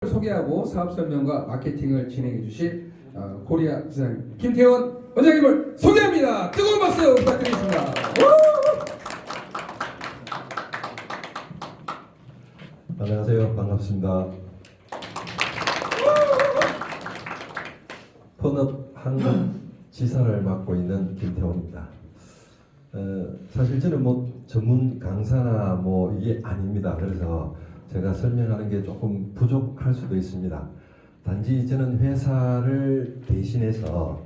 소개하고 사업 설명과 마케팅을 진행해 주실 코리아 지상 김태원 원장님을 소개합니다. 뜨거운 박수 부탁드리겠습니다. 안녕하세요. 반갑습니다. 펀업 한국 지사를 맡고 있는 김태원입니다. 사실 저는 전문 강사나 이게 아닙니다. 그래서 제가 설명하는 게 조금 부족할 수도 있습니다. 단지 저는 회사를 대신해서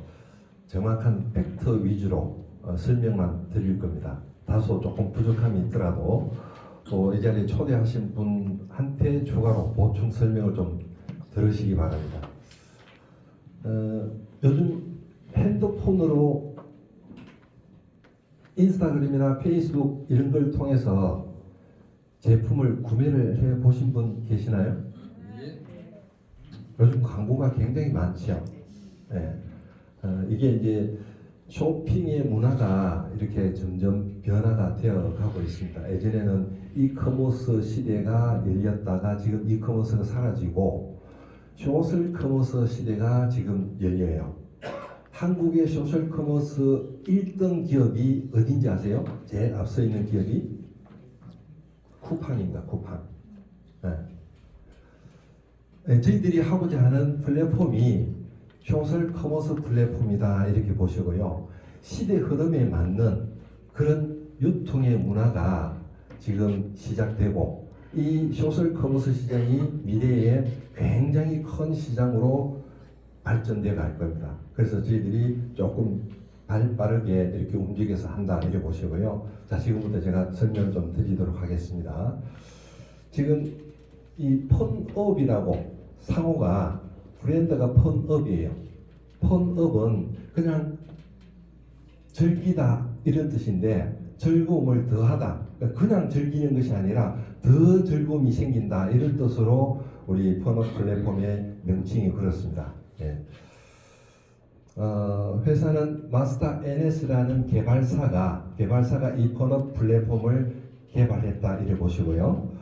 정확한 팩트 위주로 설명만 드릴 겁니다. 다소 조금 부족함이 있더라도 또 이 자리에 초대하신 분한테 추가로 보충 설명을 좀 들으시기 바랍니다. 요즘 핸드폰으로 인스타그램이나 페이스북 이런 걸 통해서 제품을 구매를 해 보신 분 계시나요? 요즘 광고가 굉장히 많죠. 네. 이게 이제 쇼핑의 문화가 이렇게 점점 변화가 되어 가고 있습니다. 예전에는 이커머스 시대가 열렸다가 지금 이커머스가 사라지고 소셜 커머스 시대가 지금 열려요. 한국의 소셜 커머스 1등 기업이 어딘지 아세요? 제일 앞서 있는 기업이 쿠팡입니다. 쿠팡. 네, 저희들이 하고자 하는 플랫폼이 소셜 커머스 플랫폼이다 이렇게 보시고요. 시대 흐름에 맞는 그런 유통의 문화가 지금 시작되고 이 소셜 커머스 시장이 미래에 굉장히 큰 시장으로 발전되어 갈 겁니다. 그래서 저희들이 조금 빠르게 이렇게 움직여서 한다 이렇게 보시고요. 자, 지금부터 제가 설명 좀 드리도록 하겠습니다. 지금 이 펀업이라고 상호가 브랜드가 펀업이에요. 펀업은 그냥 즐기다 이런 뜻인데 즐거움을 더하다. 그냥 즐기는 것이 아니라 더 즐거움이 생긴다 이런 뜻으로 우리 펀업 플랫폼의 명칭이 그렇습니다. 예. 회사는 마스터 NS라는 개발사가 이 펀업 플랫폼을 개발했다 이렇게 보시고요.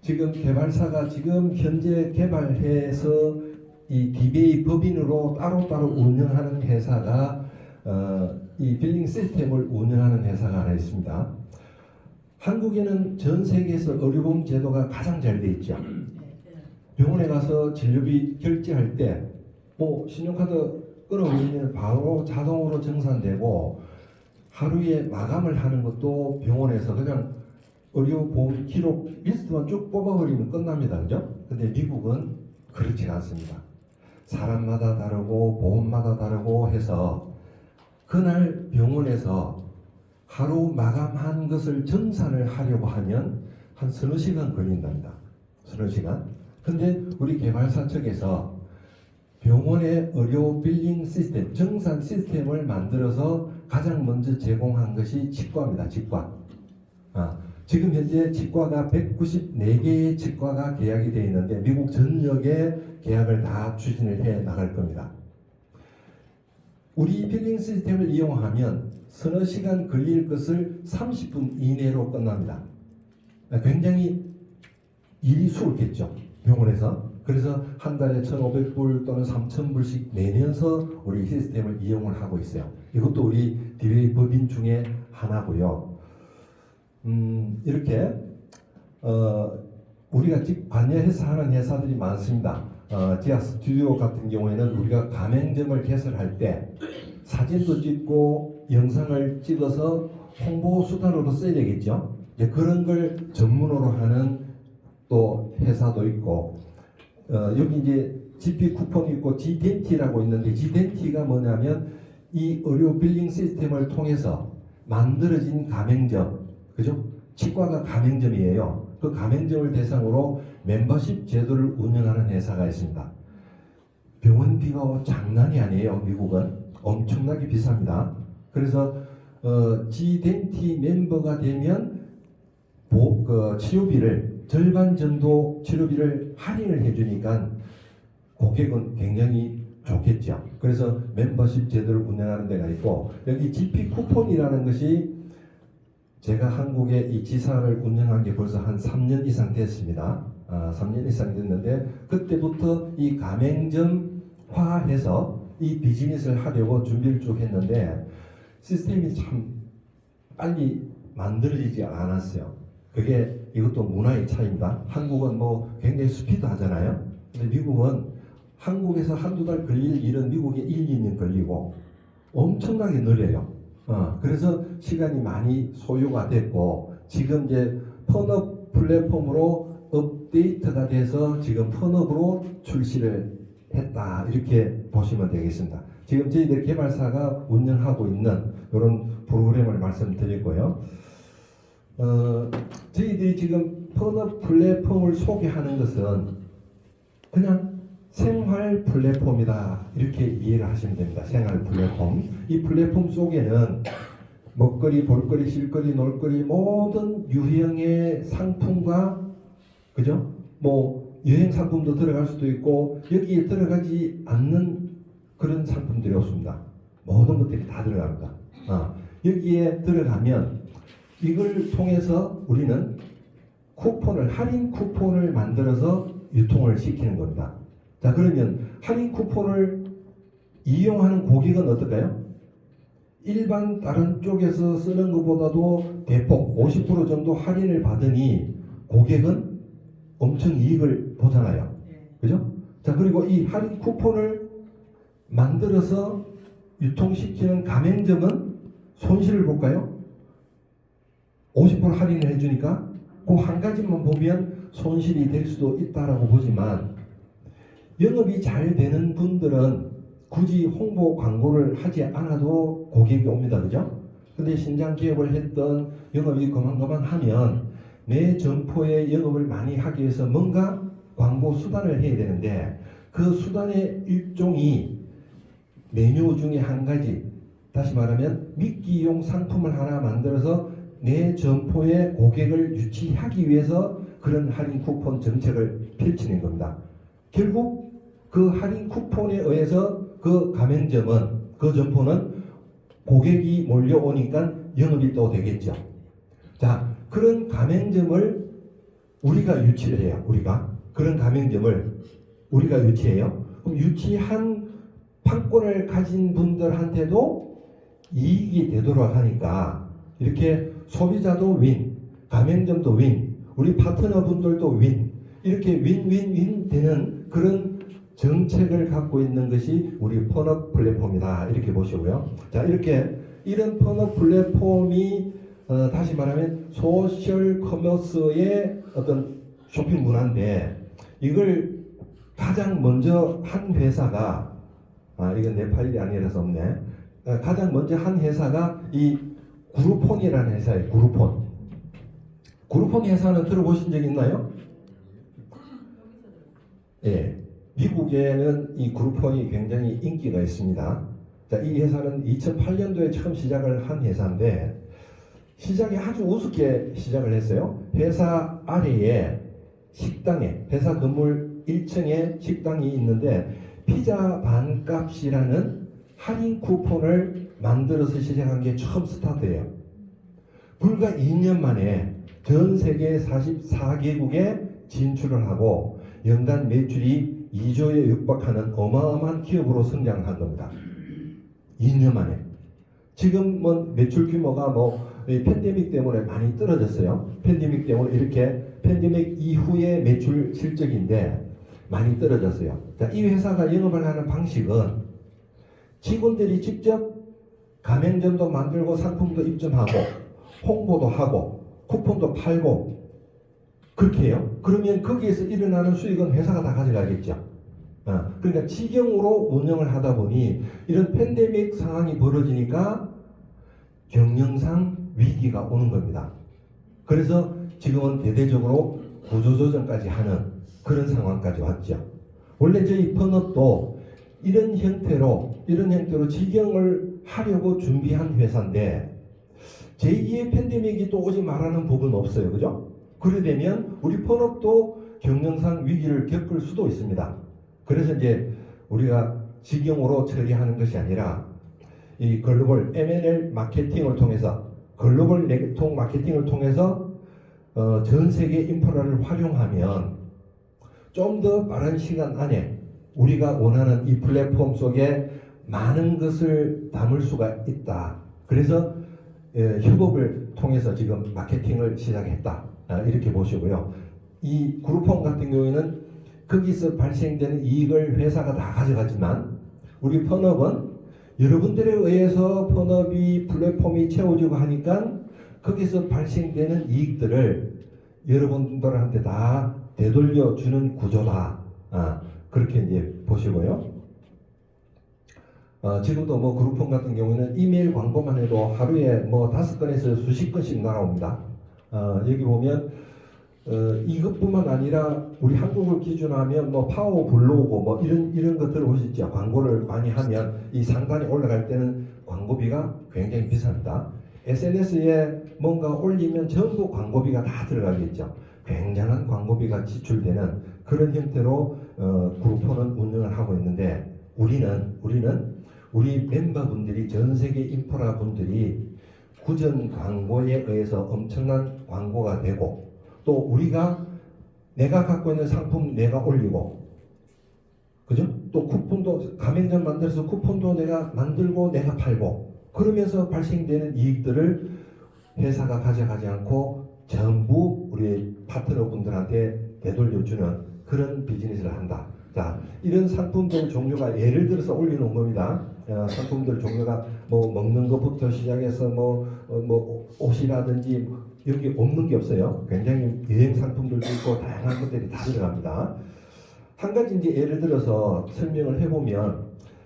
지금 개발사가 지금 현재 개발해서 이 DBA 법인으로 따로따로 운영하는 회사가 이 빌링 시스템을 운영하는 회사가 하나 있습니다. 한국에는 전 세계에서 의료보험 제도가 가장 잘 돼 있죠. 병원에 가서 진료비 결제할 때 신용카드 끌어올리면 바로 자동으로 정산되고 하루에 마감을 하는 것도 병원에서 그냥 의료보험 기록 리스트만 쭉 뽑아버리면 끝납니다. 그죠? 근데 미국은 그렇지 않습니다. 사람마다 다르고 보험마다 다르고 해서 그날 병원에서 하루 마감한 것을 정산을 하려고 하면 한 서너 시간 걸린답니다. 서너 시간. 근데 우리 개발사 측에서 병원의 의료 빌링 시스템, 정산 시스템을 만들어서 가장 먼저 제공한 것이 치과입니다. 치과. 지금 현재 치과가 194개의 치과가 계약이 되어 있는데 미국 전역에 계약을 다 추진을 해 나갈 겁니다. 우리 빌링 시스템을 이용하면 서너 시간 걸릴 것을 30분 이내로 끝납니다. 굉장히 일이 수월했겠죠. 병원에서. 그래서 한 달에 1,500불 또는 3,000불씩 내면서 우리 시스템을 이용을 하고 있어요. 이것도 우리 DBA 법인 중에 하나고요. 이렇게 우리가 관여해서 하는 회사들이 많습니다. 지하 스튜디오 같은 경우에는 우리가 가맹점을 개설할 때 사진도 찍고 영상을 찍어서 홍보 수단으로 써야 되겠죠. 그런 걸 전문으로 하는 또 회사도 있고 여기 이제 GP 쿠폰이 있고 G덴티라고 있는데 G덴티가 뭐냐면 이 의료 빌링 시스템을 통해서 만들어진 가맹점, 그죠? 치과가 가맹점이에요. 그 가맹점을 대상으로 멤버십 제도를 운영하는 회사가 있습니다. 병원비가 장난이 아니에요. 미국은 엄청나게 비쌉니다. 그래서 G덴티 멤버가 되면 치료비를 절반 정도 치료비를 할인을 해주니까 고객은 굉장히 좋겠죠. 그래서 멤버십 제도를 운영하는 데가 있고 여기 GP 쿠폰이라는 것이 제가 한국에 이 지사를 운영한 게 벌써 한 3년 이상 됐습니다. 3년 이상 됐는데 그때부터 이 가맹점화해서 이 비즈니스를 하려고 준비를 쭉 했는데 시스템이 참 빨리 만들어지지 않았어요. 그게 이것도 문화의 차이입니다. 한국은 뭐 굉장히 스피드하잖아요. 근데 미국은 한국에서 한두 달 걸릴 일은 미국에 1, 2년 걸리고 엄청나게 느려요. 그래서 시간이 많이 소요가 됐고 지금 이제 펀업 플랫폼으로 업데이트가 돼서 지금 펀업으로 출시를 했다 이렇게 보시면 되겠습니다. 지금 저희들 개발사가 운영하고 있는 이런 프로그램을 말씀드리고요. 저희들이 지금 펀업 플랫폼을 소개하는 것은 그냥 생활 플랫폼이다 이렇게 이해를 하시면 됩니다. 생활 플랫폼. 이 플랫폼 속에는 먹거리, 볼거리, 쉴거리, 놀거리 모든 유형의 상품과 그죠? 뭐 여행 상품도 들어갈 수도 있고 여기에 들어가지 않는 그런 상품들이 없습니다. 모든 것들이 다 들어갑니다. 여기에 들어가면 이걸 통해서 우리는 쿠폰을 할인 쿠폰을 만들어서 유통을 시키는 겁니다. 자 그러면 할인 쿠폰을 이용하는 고객은 어떨까요? 일반 다른 쪽에서 쓰는 것보다도 대폭 50% 정도 할인을 받으니 고객은 엄청 이익을 보잖아요. 그죠? 자 그리고 이 할인 쿠폰을 만들어서 유통시키는 가맹점은 손실을 볼까요? 50% 할인을 해주니까 그 한 가지만 보면 손실이 될 수도 있다라고 보지만 영업이 잘 되는 분들은 굳이 홍보 광고를 하지 않아도 고객이 옵니다. 그죠? 근데 신장 기업을 했던 영업이 그만하면 내 점포에 영업을 많이 하기 위해서 뭔가 광고 수단을 해야 되는데 그 수단의 일종이 메뉴 중에 한 가지 다시 말하면 미끼용 상품을 하나 만들어서 내 점포에 고객을 유치하기 위해서 그런 할인 쿠폰 정책을 펼치는 겁니다. 결국 그 할인 쿠폰에 의해서 그 가맹점은 그 점포는 고객이 몰려오니까 영업이 또 되겠죠. 자 그런 가맹점을 우리가 유치를 해요. 우리가 그런 가맹점을 우리가 유치해요. 그럼 유치한 판권을 가진 분들한테도 이익이 되도록 하니까 이렇게 소비자도 윈, 가맹점도 윈, 우리 파트너분들도 윈 이렇게 윈윈윈 되는 그런 정책을 갖고 있는 것이 우리 펀업 플랫폼이다 이렇게 보시고요. 자 이렇게 이런 펀업 플랫폼이 다시 말하면 소셜 커머스의 어떤 쇼핑 문화인데 이걸 가장 먼저 한 회사가 이건 내 파일이 아니라서 없네. 가장 먼저 한 회사가 이 그룹폰이라는 회사예요. 그룹폰. 그룹폰 회사는 들어보신 적 있나요? 예. 미국에는 이 그룹폰이 굉장히 인기가 있습니다. 자, 이 회사는 2008년도에 처음 시작을 한 회사인데 시작이 아주 우습게 시작을 했어요. 회사 아래에 식당에 회사 건물 1층에 식당이 있는데 피자 반값이라는 할인 쿠폰을 만들어서 시작한 게 처음 스타트예요. 불과 2년 만에 전 세계 44개국에 진출을 하고 연간 매출이 2조에 육박하는 어마어마한 기업으로 성장한 겁니다. 2년 만에. 지금은 매출 규모가 팬데믹 때문에 많이 떨어졌어요. 팬데믹 때문에 이렇게 팬데믹 이후의 매출 실적인데 많이 떨어졌어요. 자, 이 회사가 영업을 하는 방식은 직원들이 직접 가맹점도 만들고 상품도 입점하고 홍보도 하고 쿠폰도 팔고 그렇게 해요. 그러면 거기에서 일어나는 수익은 회사가 다 가져가겠죠. 그러니까 직영으로 운영을 하다 보니 이런 팬데믹 상황이 벌어지니까 경영상 위기가 오는 겁니다. 그래서 지금은 대대적으로 구조조정까지 하는 그런 상황까지 왔죠. 원래 저희 펀업도 이런 형태로 직영을 하려고 준비한 회사인데 제2의 팬데믹이 또 오지 말라는 법은 없어요. 그죠? 그래 되면 우리 펀업도 경영상 위기를 겪을 수도 있습니다. 그래서 이제 우리가 직영으로 처리하는 것이 아니라 이 글로벌 M&L 마케팅을 통해서 글로벌 네트워크 마케팅을 통해서 전 세계 인프라를 활용하면 좀 더 빠른 시간 안에 우리가 원하는 이 플랫폼 속에 많은 것을 담을 수가 있다. 그래서 협업을 통해서 지금 마케팅을 시작했다. 이렇게 보시고요. 이 그룹홈 같은 경우에는 거기서 발생되는 이익을 회사가 다 가져가지만 우리 펀업은 여러분들에 의해서 펀업이 플랫폼이 채워지고 하니까 거기서 발생되는 이익들을 여러분들한테 다 되돌려 주는 구조다. 그렇게 이제 보시고요. 지금도 뭐 그룹폰 같은 경우는 이메일 광고만 해도 하루에 뭐 5건에서 수십 건씩 나옵니다. 여기 보면 이것뿐만 아니라 우리 한국을 기준으로 하면 뭐 파워 블로그 뭐 이런 것들 보시죠. 광고를 많이 하면 이 상단에 올라갈 때는 광고비가 굉장히 비쌉니다. SNS에 뭔가 올리면 전부 광고비가 다 들어가겠죠. 굉장한 광고비가 지출되는 그런 형태로 그룹폰은 운영을 하고 있는데 우리는 우리 멤버분들이 전 세계 인프라 분들이 구전 광고에 의해서 엄청난 광고가 되고 또 우리가 내가 갖고 있는 상품 내가 올리고 그죠? 또 쿠폰도 가맹점 만들어서 쿠폰도 내가 만들고 내가 팔고 그러면서 발생되는 이익들을 회사가 가져가지 않고 전부 우리 파트너분들한테 되돌려주는 그런 비즈니스를 한다. 자, 이런 상품들 종류가 예를 들어서 올려놓은 겁니다. 상품들 종류가 뭐 먹는 것부터 시작해서 뭐 옷이라든지 여기 없는 게 없어요. 굉장히 여행 상품들도 있고 다양한 것들이 다 들어갑니다. 한 가지 이제 예를 들어서 설명을 해보면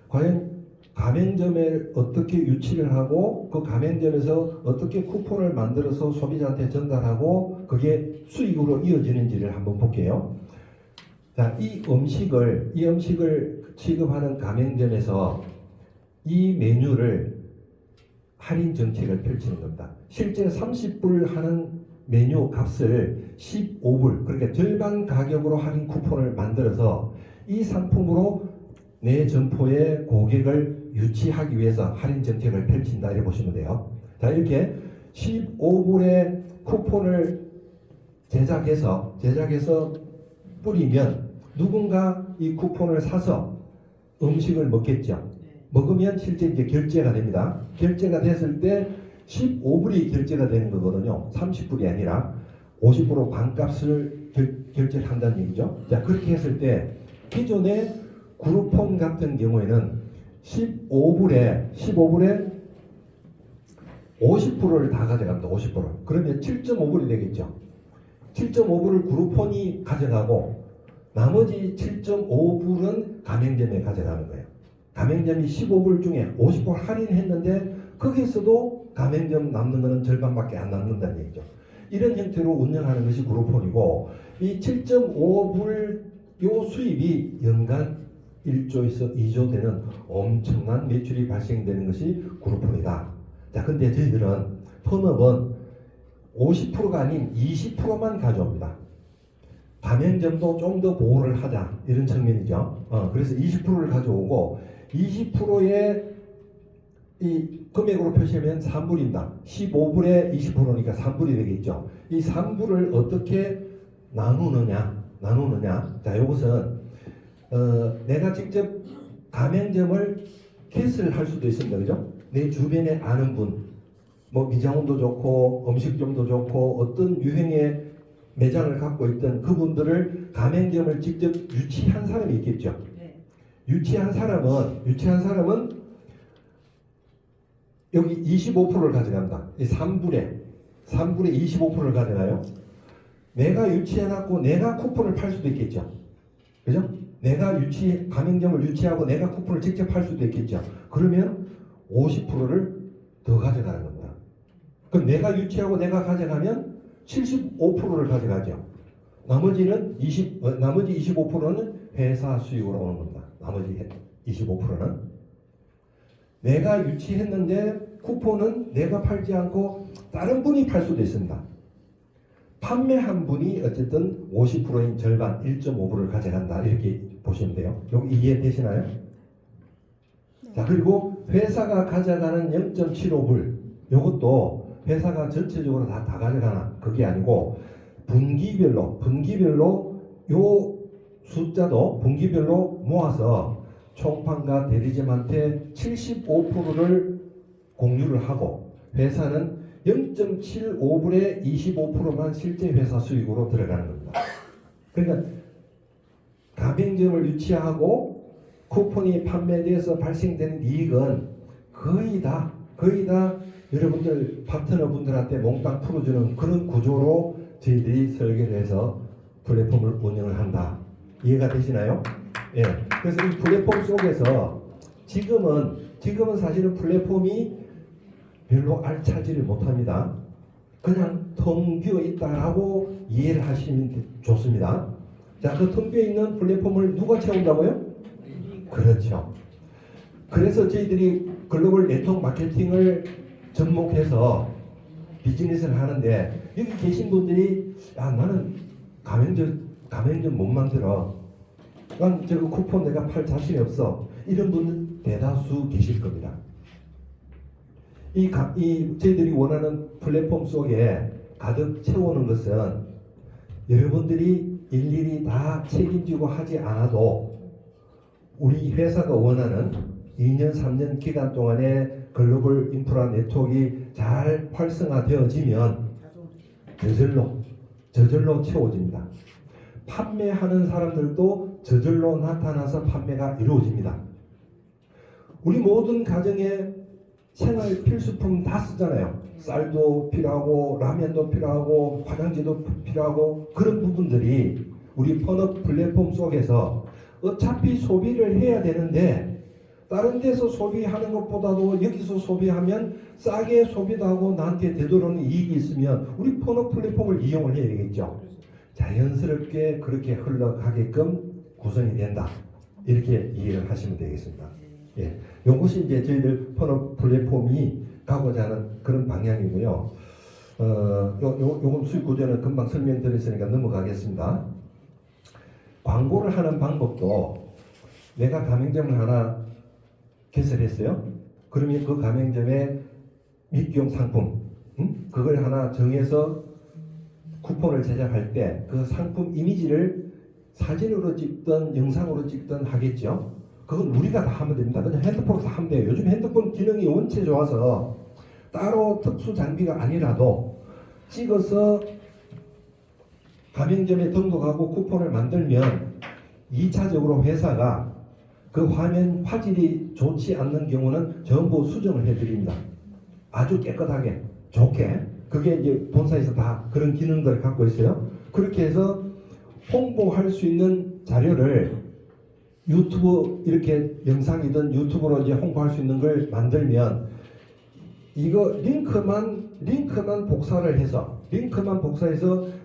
과연 가맹점에 어떻게 유치를 하고 그 가맹점에서 어떻게 쿠폰을 만들어서 소비자한테 전달하고 그게 수익으로 이어지는지를 한번 볼게요. 자, 이 음식을 취급하는 가맹점에서 이 메뉴를 할인 정책을 펼치는 겁니다. 실제 30불 하는 메뉴 값을 15불, 그러니까 절반 가격으로 할인 쿠폰을 만들어서 이 상품으로 내 점포의 고객을 유치하기 위해서 할인 정책을 펼친다 이렇게 보시면 돼요. 자, 이렇게 15불의 쿠폰을 제작해서 뿌리면 누군가 이 쿠폰을 사서 음식을 먹겠죠. 먹으면 실제 이제 결제가 됩니다. 결제가 됐을 때 15불이 결제가 되는 거거든요. 30불이 아니라 50% 반값을 결제를 한다는 얘기죠. 자, 그렇게 했을 때 기존의 그룹폰 같은 경우에는 15불에 50%를 다 가져갑니다. 50%. 그러면 7.5불이 되겠죠. 7.5불을 그룹폰이 가져가고 나머지 7.5불은 가맹점에 가져가는 거예요. 가맹점이 15불 중에 50불 할인했는데 거기에서도 가맹점 남는 거는 절반밖에 안 남는다는 얘기죠. 이런 형태로 운영하는 것이 그룹폰이고 이 7.5불 요 수입이 연간 1조에서 2조 되는 엄청난 매출이 발생되는 것이 그룹폰이다. 자, 근데 저희들은 펀업은 50%가 아닌 20%만 가져옵니다. 가맹점도 좀 더 보호를 하자 이런 측면이죠. 그래서 20%를 가져오고 20%의 이 금액으로 표시하면 3불입니다. 15불에 20%니까 3불이 되겠죠. 이 3불을 어떻게 나누느냐. 자, 이것은 내가 직접 가맹점을 개설을 할 수도 있습니다. 그죠? 내 주변에 아는 분, 뭐 미장원도 좋고 음식점도 좋고 어떤 유행의 매장을 갖고 있던 그분들을 가맹점을 직접 유치한 사람이 있겠죠. 네. 유치한 사람은 여기 25%를 가져간다. 이 3불에 25%를 가져가요. 내가 유치해놨고 내가 쿠폰을 팔 수도 있겠죠. 그죠? 내가 가맹점을 유치하고 내가 쿠폰을 직접 팔 수도 있겠죠. 그러면 50%를 더 가져가는 겁니다. 그럼 내가 유치하고 내가 가져가면 75%를 가져가죠. 나머지 25%는 회사 수익으로 오는 겁니다. 나머지 25%는 내가 유치했는데 쿠폰은 내가 팔지 않고 다른 분이 팔 수도 있습니다. 판매한 분이 어쨌든 50%인 절반 1.5불을 가져간다 이렇게 보시면 돼요. 여기 이해되시나요? 네. 자, 그리고 회사가 가져가는 0.75불 이것도 회사가 전체적으로 다 가져가나 그게 아니고 분기별로 요 숫자도 분기별로 모아서 총판과 대리점한테 75%를 공유를 하고 회사는 0.75불에 25%만 실제 회사 수익으로 들어가는 겁니다. 그러니까 가맹점을 유치하고 쿠폰이 판매돼서 발생되는 이익은 거의 다 여러분들 파트너분들한테 몽땅 풀어주는 그런 구조로 저희들이 설계를 해서 플랫폼을 운영을 한다. 이해가 되시나요? 예. 그래서 이 플랫폼 속에서 지금은 사실은 플랫폼이 별로 알차지를 못합니다. 그냥 텅 비어 있다라고 이해를 하시면 좋습니다. 자, 그 텅 비어 있는 플랫폼을 누가 채운다고요? 그렇죠. 그래서 저희들이 글로벌 네트워크 마케팅을 접목해서 비즈니스를 하는데 여기 계신 분들이 나는 가맹점 못 만들어. 난 저거 쿠폰 내가 팔 자신이 없어. 이런 분들 대다수 계실 겁니다. 저희들이 원하는 플랫폼 속에 가득 채우는 것은 여러분들이 일일이 다 책임지고 하지 않아도 우리 회사가 원하는 2년, 3년 기간 동안에 글로벌 인프라 네트워크가 잘 활성화되어지면 저절로 채워집니다. 판매하는 사람들도 저절로 나타나서 판매가 이루어집니다. 우리 모든 가정에 생활 필수품 다 쓰잖아요. 쌀도 필요하고 라면도 필요하고 화장지도 필요하고 그런 부분들이 우리 펀업 플랫폼 속에서 어차피 소비를 해야 되는데 다른 데서 소비하는 것보다도 여기서 소비하면 싸게 소비도 하고 나한테 되돌아오는 이익이 있으면 우리 펀업 플랫폼을 이용을 해야 되겠죠. 자연스럽게 그렇게 흘러가게끔 구성이 된다. 이렇게 이해를 하시면 되겠습니다. 예, 이것이 이제 저희들 펀업 플랫폼이 가고자 하는 그런 방향이고요. 요건 수익 구조는 금방 설명드렸으니까 넘어가겠습니다. 광고를 하는 방법도 내가 가맹점을 하나 개설했어요. 그러면 그 가맹점의 미끼용 상품, 그걸 하나 정해서 쿠폰을 제작할 때 그 상품 이미지를 사진으로 찍든 영상으로 찍든 하겠죠. 그건 우리가 다 하면 됩니다. 그냥 핸드폰으로 다 하면 돼요. 요즘 핸드폰 기능이 원체 좋아서 따로 특수 장비가 아니라도 찍어서 가맹점에 등록하고 쿠폰을 만들면 2차적으로 회사가 그 화면 화질이 좋지 않는 경우는 전부 수정을 해드립니다. 아주 깨끗하게 좋게. 그게 이제 본사에서 다 그런 기능들을 갖고 있어요. 그렇게 해서 홍보할 수 있는 자료를 유튜브 이렇게 영상이든 유튜브로 이제 홍보할 수 있는 걸 만들면 이거 링크만 복사해서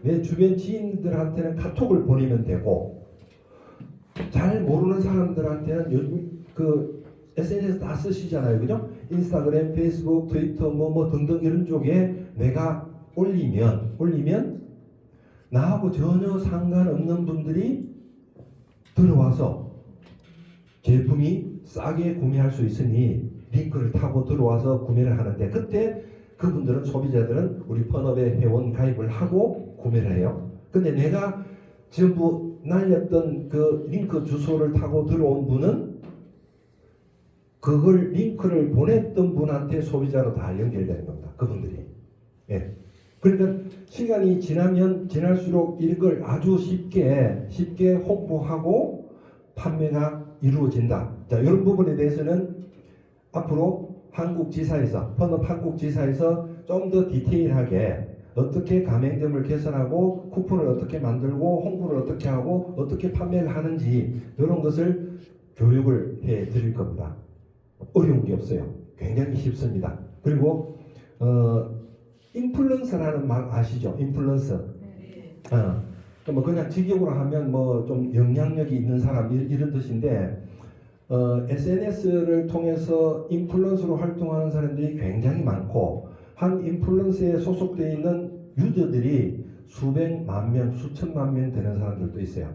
내 주변 지인들한테는 카톡을 보내면 되고 잘 모르는 사람들한테는 요즘 그 SNS 다 쓰시잖아요, 그죠? 인스타그램, 페이스북, 트위터 뭐 등등 이런 쪽에 내가 올리면 나하고 전혀 상관없는 분들이 들어와서 제품이 싸게 구매할 수 있으니 링크를 타고 들어와서 구매를 하는데 그때 그분들은 소비자들은 우리 펀업에 회원 가입을 하고 구매를 해요. 근데 내가 전부 날렸던 그 링크 주소를 타고 들어온 분은 그걸 링크를 보냈던 분한테 소비자로 다 연결되는 겁니다. 그분들이. 예. 그러니까 시간이 지날수록 이걸 아주 쉽게 홍보하고 판매가 이루어진다. 자, 이런 부분에 대해서는 앞으로 한국지사에서 펀업 한국지사에서 좀 더 디테일하게 어떻게 가맹점을 개설하고 쿠폰을 어떻게 만들고 홍보를 어떻게 하고 어떻게 판매를 하는지 이런 것을 교육을 해 드릴 겁니다. 어려운 게 없어요. 굉장히 쉽습니다. 그리고 인플루언서라는 말 아시죠? 인플루언서. 뭐 그냥 직역으로 하면 뭐 좀 영향력이 있는 사람 이런 뜻인데 SNS를 통해서 인플루언서로 활동하는 사람들이 굉장히 많고 한 인플루언서에 소속되어 있는 유저들이 수백만 명, 수천만 명 되는 사람들도 있어요.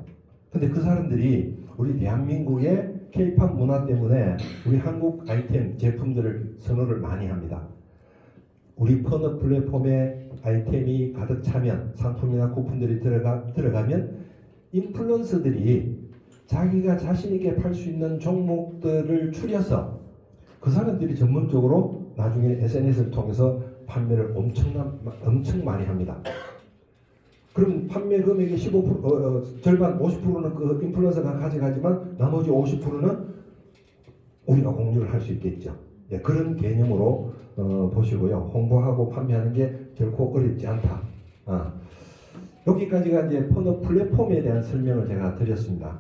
근데 그 사람들이 우리 대한민국의 K-팝 문화 때문에 우리 한국 아이템 제품들을 선호를 많이 합니다. 우리 펀업 플랫폼에 아이템이 가득 차면 상품이나 쿠폰들이 들어가면 인플루언서들이 자기가 자신 있게 팔 수 있는 종목들을 추려서 그 사람들이 전문적으로 나중에 SNS를 통해서 판매를 엄청 많이 합니다. 그럼 판매 금액의 15% 절반 50%는 그 인플루언서가 가져가지만 나머지 50%는 우리가 공유를 할 수 있겠죠. 네, 그런 개념으로 보시고요. 홍보하고 판매하는 게 결코 어렵지 않다. 여기까지가 이제 폰업 플랫폼에 대한 설명을 제가 드렸습니다.